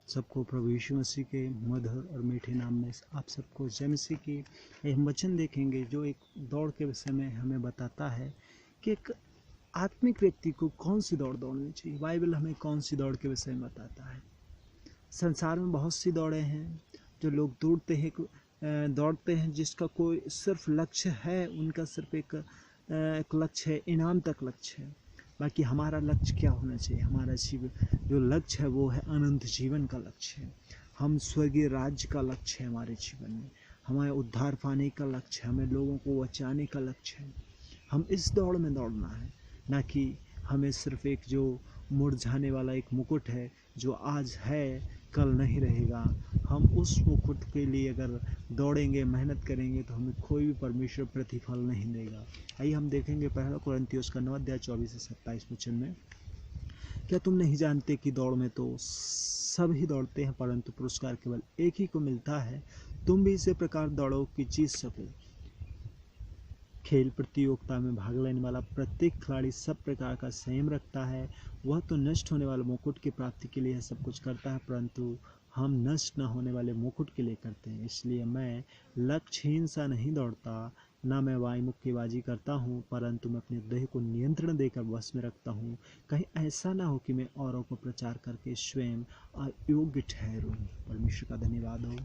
सबको प्रभु यीशु मसीह के मधुर और मीठे नाम में आप सबको जय मसीह की। हम वचन देखेंगे जो एक दौड़ के विषय में हमें बताता है कि एक आत्मिक व्यक्ति को कौन सी दौड़ दौड़नी चाहिए। बाइबल हमें कौन सी दौड़ के विषय में बताता है। संसार में बहुत सी दौड़े हैं जो लोग दौड़ते हैं जिसका कोई सिर्फ लक्ष्य है, उनका सिर्फ एक लक्ष्य है, इनाम तक लक्ष्य है। बाकी हमारा लक्ष्य क्या होना चाहिए? हमारा जीवन जो लक्ष्य है वो है अनंत जीवन का लक्ष्य है। हम स्वर्गीय राज्य का लक्ष्य है हमारे जीवन में, हमारे उद्धार पाने का लक्ष्य है, हमें लोगों को बचाने का लक्ष्य है। हम इस दौड़ में दौड़ना है, ना कि हमें सिर्फ एक जो मुरझाने वाला एक मुकुट है जो आज है कल नहीं रहेगा। हम उस मुकुट के लिए अगर दौड़ेंगे, मेहनत करेंगे तो हमें कोई भी परमेश्वर प्रतिफल नहीं देगा। आइए हम देखेंगे 1 कुरिन्थियों का 9 अध्याय 24 से 27 वचन में, क्या तुम नहीं जानते कि दौड़ में तो सब ही दौड़ते हैं परंतु पुरस्कार केवल एक ही को मिलता है। तुम भी इसी प्रकार दौड़ो कि जीत सको। खेल प्रतियोगिता में भाग लेने वाला प्रत्येक खिलाड़ी सब प्रकार का संयम रखता है। वह तो नष्ट होने वाले मुकुट की प्राप्ति के लिए सब कुछ करता है, परंतु हम नष्ट न होने वाले मुकुट के लिए करते हैं। इसलिए मैं लक्ष्यहीन सा नहीं दौड़ता, ना मैं वाई मुक्केबाजी करता हूँ, परंतु मैं अपने देह को नियंत्रण देकर वश में रखता हूँ, कहीं ऐसा ना हो कि मैं औरों को प्रचार करके स्वयं अयोग्य ठहरूं। परमेश्वर का धन्यवाद हो।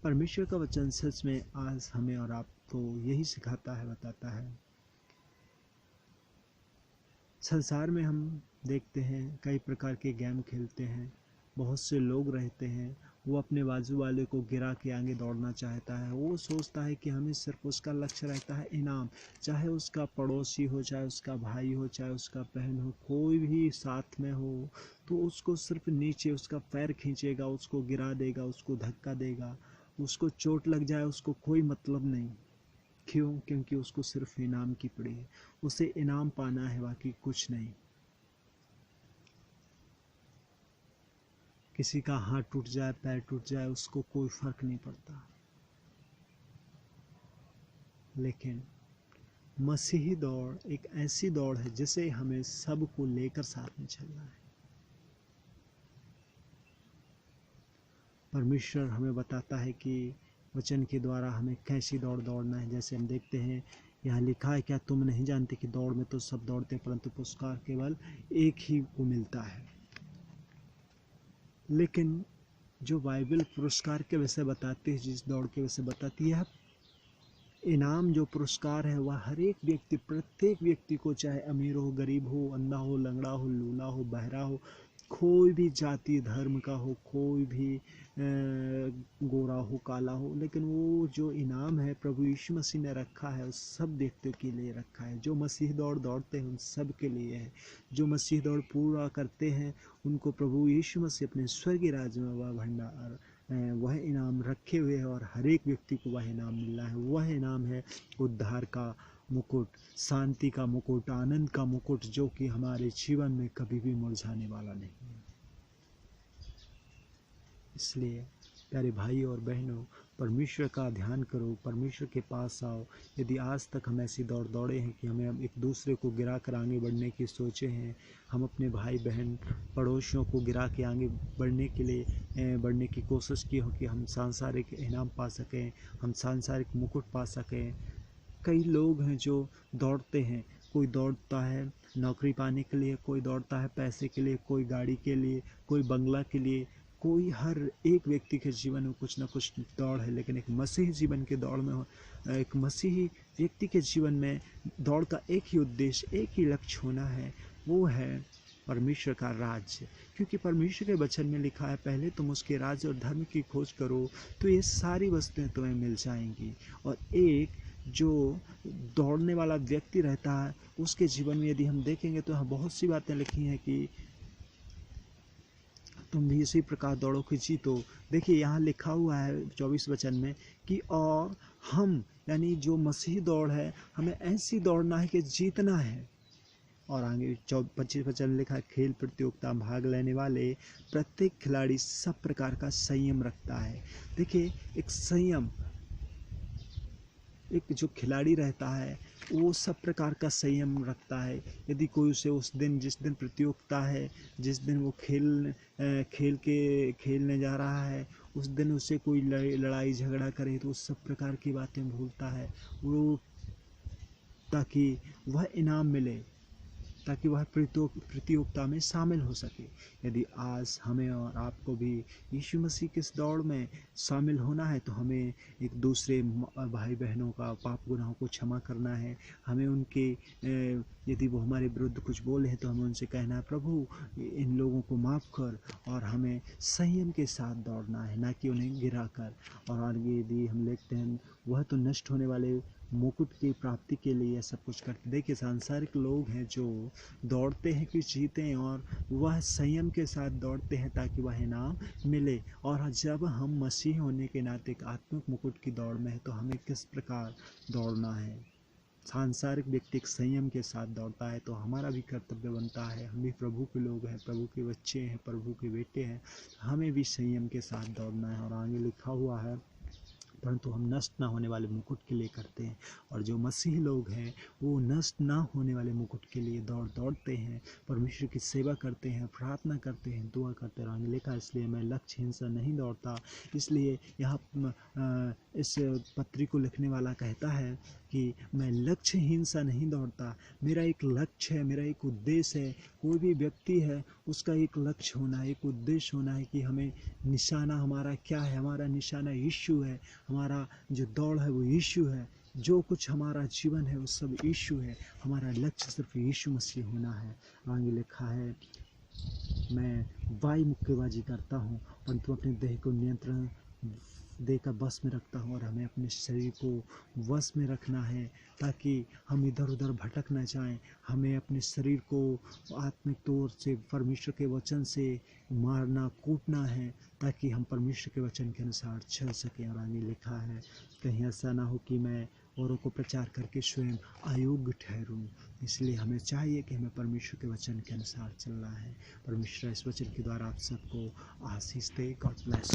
परमेश्वर का वचन सच में आज हमें और आपको यही सिखाता है, बताता है। संसार में हम देखते हैं कई प्रकार के गेम खेलते हैं, बहुत से लोग रहते हैं, वो अपने बाजू वाले को गिरा के आगे दौड़ना चाहता है। वो सोचता है कि हमें सिर्फ उसका लक्ष्य रहता है इनाम, चाहे उसका पड़ोसी हो, चाहे उसका भाई हो, चाहे उसका बहन हो, कोई भी साथ में हो, तो उसको सिर्फ नीचे उसका पैर खींचेगा, उसको गिरा देगा, उसको धक्का देगा, उसको चोट लग जाए उसको कोई मतलब नहीं। क्यों? क्योंकि उसको सिर्फ इनाम की पड़ी है, उसे इनाम पाना है, बाकी कुछ नहीं। किसी का हाथ टूट जाए, पैर टूट जाए, उसको कोई फर्क नहीं पड़ता। लेकिन मसीही दौड़ एक ऐसी दौड़ है जिसे हमें सबको लेकर साथ में चलना है। परमेश्वर हमें बताता है कि वचन के द्वारा हमें कैसी दौड़ दौड़ना है। जैसे हम देखते हैं यहाँ लिखा है, क्या तुम नहीं जानते कि दौड़ में तो सब दौड़ते हैं परंतु पुरस्कार केवल एक ही को मिलता है। लेकिन जो बाइबल पुरस्कार के विषय बताती है, जिस दौड़ के विषय बताती है, इनाम जो पुरस्कार है वह हर एक व्यक्ति, प्रत्येक व्यक्ति को, चाहे अमीर हो, गरीब हो, अंधा हो, लंगड़ा हो, लूला हो, बहरा हो, कोई भी जाति धर्म का हो, कोई भी गोरा हो, काला हो, लेकिन वो जो इनाम है प्रभु यीशु मसीह ने रखा है उस सब व्यक्तियों के लिए रखा है। जो मसीह दौड़ दौड़ते हैं उन सब के लिए है। जो मसीह दौड़ पूरा करते हैं उनको प्रभु यीशु मसीह अपने स्वर्गीय राज्य में वह भंडार, वह इनाम रखे हुए है और हर एक व्यक्ति को वह इनाम मिल रहा है। वह इनाम है उद्धार का मुकुट, शांति का मुकुट, आनंद का मुकुट, जो कि हमारे जीवन में कभी भी मुरझाने वाला नहीं है। इसलिए प्यारे भाई और बहनों, परमेश्वर का ध्यान करो, परमेश्वर के पास आओ। यदि आज तक हम ऐसी दौड़ दौड़े हैं कि हमें एक दूसरे को गिरा कर आगे बढ़ने की सोचे हैं, हम अपने भाई बहन पड़ोसियों को गिरा के आगे बढ़ने की कोशिश की हो कि हम सांसारिक इनाम पा सकें, हम सांसारिक मुकुट पा सकें। कई लोग हैं जो दौड़ते हैं, कोई दौड़ता है नौकरी पाने के लिए, कोई दौड़ता है पैसे के लिए, कोई गाड़ी के लिए, कोई बंगला के लिए, कोई, हर एक व्यक्ति के जीवन में कुछ ना कुछ दौड़ है। लेकिन एक मसीही जीवन के दौड़ में, एक मसीही व्यक्ति के जीवन में दौड़ का एक ही उद्देश्य, एक ही लक्ष्य होना है, वो है परमेश्वर का राज्य। क्योंकि परमेश्वर के वचन में लिखा है, पहले तुम उसके राज्य और धर्म की खोज करो तो ये सारी वस्तुएं तुम्हें मिल जाएंगी। और एक जो दौड़ने वाला व्यक्ति रहता है उसके जीवन में यदि हम देखेंगे तो यहाँ बहुत सी बातें लिखी हैं कि तुम भी इसी प्रकार दौड़ो कि जीतो। देखिए यहाँ लिखा हुआ है 24 वचन में कि और हम, यानी जो मसीही दौड़ है, हमें ऐसी दौड़ना है कि जीतना है। और आगे 25 वचन लिखा है, खेल प्रतियोगिता में भाग लेने वाले प्रत्येक खिलाड़ी सब प्रकार का संयम रखता है। देखिए एक संयम, एक जो खिलाड़ी रहता है वो सब प्रकार का संयम रखता है। यदि कोई उसे उस दिन, जिस दिन प्रतियोगिता है, जिस दिन वो खेलने जा रहा है, उस दिन उसे कोई लड़ाई झगड़ा करे तो उस सब प्रकार की बातें भूलता है वो, ताकि वह इनाम मिले, ताकि वह प्रतियोगिता में शामिल हो सके। यदि आज हमें और आपको भी यीशु मसीह की इस दौड़ में शामिल होना है तो हमें एक दूसरे भाई बहनों का पाप गुनाहों को क्षमा करना है। हमें उनके यदि वो हमारे विरुद्ध कुछ बोले हैं तो हमें उनसे कहना है, प्रभु इन लोगों को माफ़ कर, और हमें संयम के साथ दौड़ना है, ना कि उन्हें गिरा कर। और आगे यदि हम देखते हैं, वह तो नष्ट होने वाले मुकुट की प्राप्ति के लिए सब कुछ करते। देखिए, सांसारिक लोग हैं जो दौड़ते हैं कि जीतें, और वह संयम के साथ दौड़ते हैं ताकि वह इनाम मिले। और जब हम मसीह होने के नाते एक आत्मिक मुकुट की दौड़ में है तो हमें किस प्रकार दौड़ना है। सांसारिक व्यक्ति एक संयम के साथ दौड़ता है, तो हमारा भी कर्तव्य बनता है, हम भी प्रभु के लोग हैं, प्रभु के बच्चे हैं, प्रभु के बेटे हैं, हमें भी संयम के साथ दौड़ना है। और आगे लिखा हुआ है, परंतु हम नष्ट ना होने वाले मुकुट के लिए करते हैं। और जो मसीह लोग हैं वो नष्ट ना होने वाले मुकुट के लिए दौड़ते हैं, परमेश्वर की सेवा करते हैं, प्रार्थना करते हैं, दुआ करते रहेंगे। लिखा, इसलिए मैं लक्ष्यहीन से नहीं दौड़ता। इसलिए यहाँ इस पत्री को लिखने वाला कहता है कि मैं लक्ष्यहीन सा नहीं दौड़ता, मेरा एक लक्ष्य है, मेरा एक उद्देश्य है। कोई भी व्यक्ति है उसका एक लक्ष्य होना है, एक उद्देश्य होना है कि हमें निशाना हमारा क्या है। हमारा निशाना यीशु है, हमारा जो दौड़ है वो यीशु है, जो कुछ हमारा जीवन है वो सब यीशु है। हमारा लक्ष्य सिर्फ यीशु मसीह होना है। आगे लिखा है, मैं वायु मुक्केबाजी करता हूँ परंतु अपने देह को नियंत्रण देकर बस में रखता हूँ। और हमें अपने शरीर को वश में रखना है ताकि हम इधर उधर भटक न जाएं। हमें अपने शरीर को आत्मिक तौर से परमेश्वर के वचन से मारना कूटना है ताकि हम परमेश्वर के वचन के अनुसार चल सकें। और आगे लिखा है, कहीं ऐसा ना हो कि मैं औरों को प्रचार करके स्वयं अयोग्य ठहरूं। इसलिए हमें चाहिए कि हमें परमेश्वर के वचन के अनुसार चलना है। परमेश्वर इस वचन के द्वारा आप सबको आशीष दे। God bless.